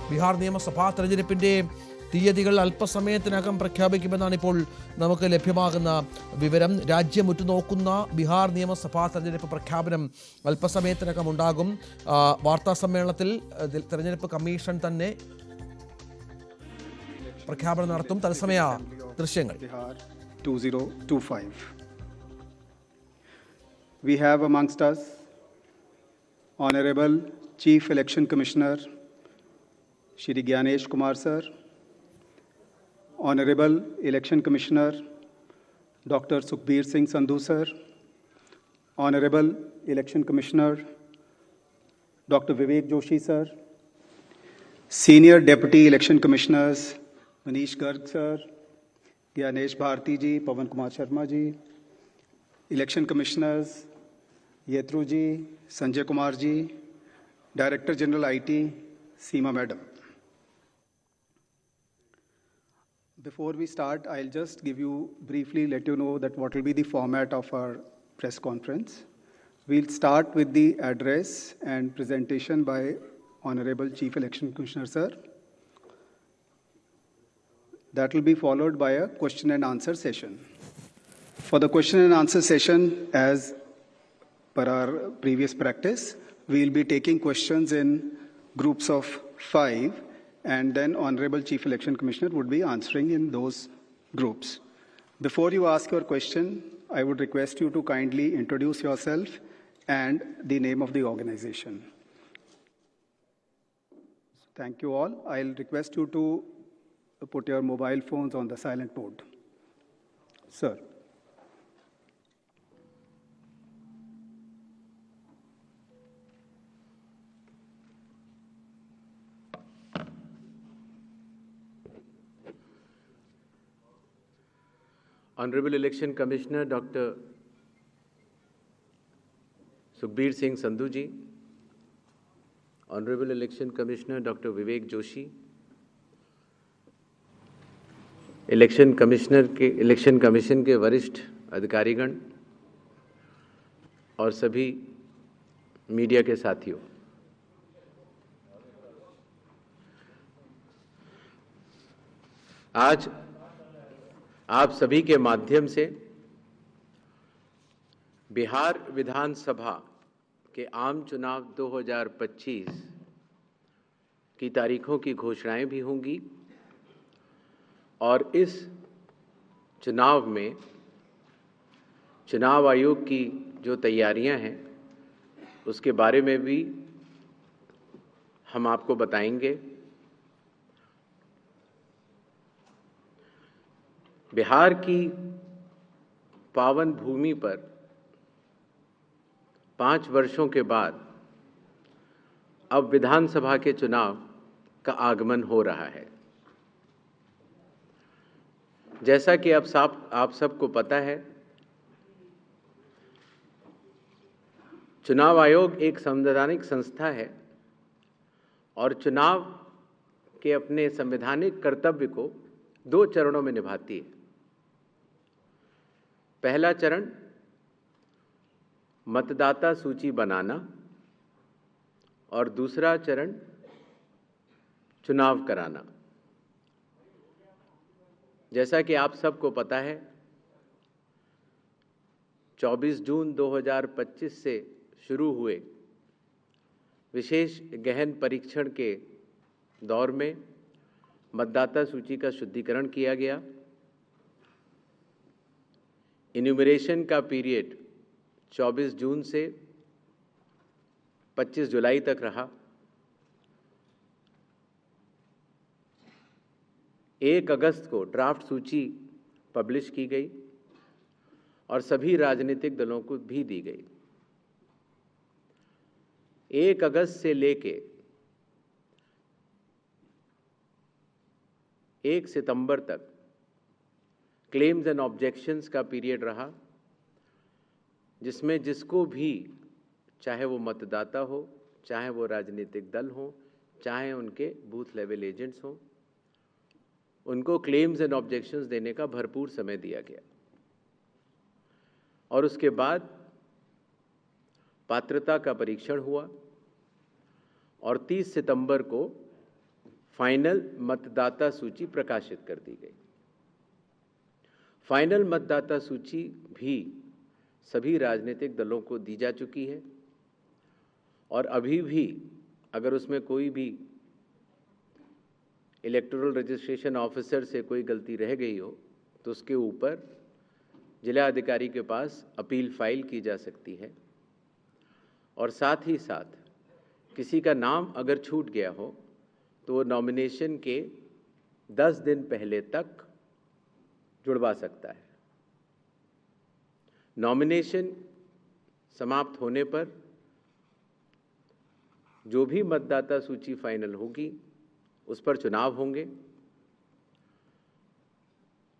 ബീഹാർ നിയമസഭാ തെരഞ്ഞെടുപ്പിന്റെ തീയതികൾ അല്പസമയത്തിനകം പ്രഖ്യാപിക്കുമെന്നാണ് ഇപ്പോൾ നമുക്ക് ലഭ്യമാകുന്ന വിവരം. രാജ്യം ഉറ്റുനോക്കുന്ന ബീഹാർ നിയമസഭാ തെരഞ്ഞെടുപ്പ് പ്രഖ്യാപനം അല്പസമയത്തിനകം ഉണ്ടാകും. വാർത്താ സമ്മേളനത്തിൽ തെരഞ്ഞെടുപ്പ് കമ്മീഷൻ തന്നെ പ്രഖ്യാപനം നടത്തും. തത്സമയ ദൃശ്യങ്ങൾ. 2025. We have amongst us Honorable Chief Election Commissioner Shri Gyanesh Kumar Sir, Honorable Election Commissioner Dr. Sukhbir Singh Sandhu Sir, Honorable Election Commissioner Dr. Vivek Joshi Sir, Senior Deputy Election Commissioners Manish Garg Sir, Gyanesh Bharti Ji, Pawan Kumar Sharma Ji, Election Commissioners Yetru Ji, Sanjay Kumar Ji, Director General IT Seema Madam. Before we start, I'll just briefly let you know that what will be the format of our press conference. We'll start with the address and presentation by Honorable Chief Election Commissioner Sir. That will be followed by a question and answer session. For the question and answer session, as per our previous practice, we'll be taking questions in groups of 5, and then Honorable Chief Election Commissioner would be answering in those groups. Before you ask your question, I would request you to kindly introduce yourself and the name of the organization. Thank you all. I'll request you to put your mobile phones on the silent mode. Sir. Honorable Election Commissioner Dr. Sukhbir Singh Sandhu Ji, Honorable Election Commissioner Dr. Vivek Joshi, election commission के वरिष्ठ अधिकारीगण और सभी media के साथियों, आज आप सभी के माध्यम से बिहार विधानसभा के आम चुनाव 2025 की तारीखों की घोषणाएं भी होंगी और इस चुनाव में चुनाव आयोग की जो तैयारियां हैं उसके बारे में भी हम आपको बताएंगे। बिहार की पावन भूमि पर 5 वर्षों के बाद अब विधानसभा के चुनाव का आगमन हो रहा है। जैसा कि आप सबको पता है, चुनाव आयोग एक संवैधानिक संस्था है और चुनाव के अपने संवैधानिक कर्तव्य को 2 चरणों में निभाती है। पहला चरण मतदाता सूची बनाना और दूसरा चरण चुनाव कराना। जैसा कि आप सबको पता है, 24 जून 2025 से शुरू हुए विशेष गहन परीक्षण के दौर में मतदाता सूची का शुद्धिकरण किया गया। इन्यूमरेशन का पीरियड 24 जून से 25 जुलाई तक रहा। 1 अगस्त को ड्राफ्ट सूची पब्लिश की गई और सभी राजनीतिक दलों को भी दी गई। 1 अगस्त से लेके 1 सितंबर तक क्लेम्स एंड ऑब्जेक्शंस का पीरियड रहा, जिसमें जिसको भी, चाहे वो मतदाता हो, चाहे वो राजनीतिक दल हो, चाहे उनके बूथ लेवल एजेंट्स हों, उनको क्लेम्स एंड ऑब्जेक्शंस देने का भरपूर समय दिया गया। और उसके बाद पात्रता का परीक्षण हुआ और 30 सितंबर को फाइनल मतदाता सूची प्रकाशित कर दी गई। फाइनल मतदाता सूची भी सभी राजनीतिक दलों को दी जा चुकी है और अभी भी अगर उसमें कोई भी इलेक्टोरल रजिस्ट्रेशन ऑफिसर से कोई गलती रह गई हो तो उसके ऊपर जिला अधिकारी के पास अपील फाइल की जा सकती है। और साथ ही साथ किसी का नाम अगर छूट गया हो तो वो नॉमिनेशन के 10 दिन पहले तक जुड़वा सकता है। नॉमिनेशन समाप्त होने पर जो भी मतदाता सूची फाइनल होगी उस पर चुनाव होंगे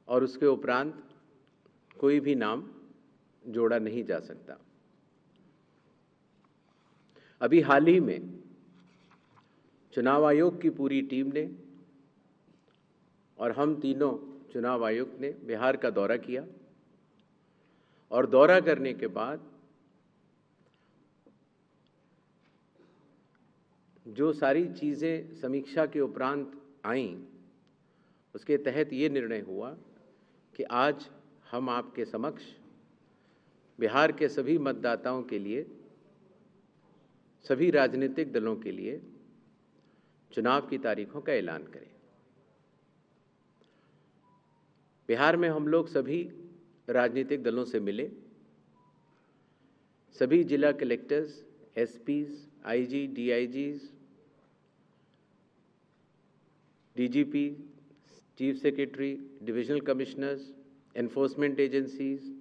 और उसके उपरांत कोई भी नाम जोड़ा नहीं जा सकता। अभी हाल ही में चुनाव आयोग की पूरी टीम ने और हम तीनों चुनाव आयुक्त ने बिहार का दौरा किया और दौरा करने के बाद जो सारी चीज़ें समीक्षा के उपरांत आईं उसके तहत ये निर्णय हुआ कि आज हम आपके समक्ष बिहार के सभी मतदाताओं के लिए, सभी राजनीतिक दलों के लिए चुनाव की तारीखों का ऐलान करें। बिहार में हम लोग सभी राजनीतिक दलों से मिले, सभी जिला collectors, SPs, IGs, DIGs, DGP, chief secretary, divisional commissioners, enforcement agencies,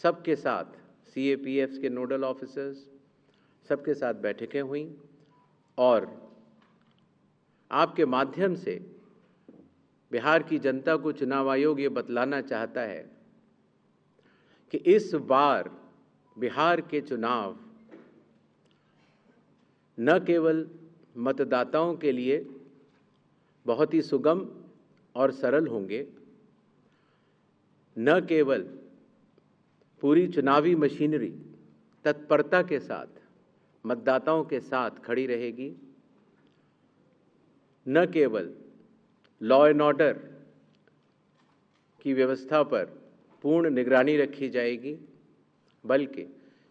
सबके साथ सीएपीएफ्स के नोडल ऑफिसर्स, सबके साथ बैठकें हुई और आपके माध्यम से बिहार की जनता को चुनाव आयोग ये बतलाना चाहता है कि इस बार बिहार के चुनाव न केवल मतदाताओं के लिए बहुत ही सुगम और सरल होंगे, न केवल पूरी चुनावी मशीनरी तत्परता के साथ मतदाताओं के साथ खड़ी रहेगी, न केवल लॉ एंड ऑर्डर की व्यवस्था पर पूर्ण निगरानी रखी जाएगी, बल्कि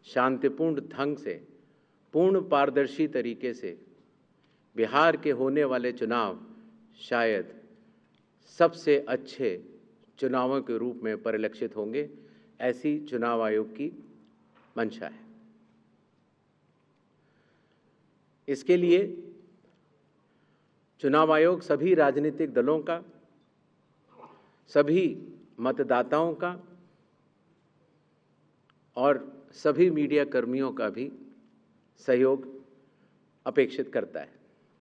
शांतिपूर्ण ढंग से, पूर्ण पारदर्शी तरीके से बिहार के होने वाले चुनाव शायद सबसे अच्छे चुनावों के रूप में परिलक्षित होंगे, ऐसी चुनाव आयोग की मंशा है। इसके लिए चुनाव आयोग सभी राजनीतिक दलों का, सभी मतदाताओं का और सभी मीडिया कर्मियों का भी सहयोग अपेक्षित करता है।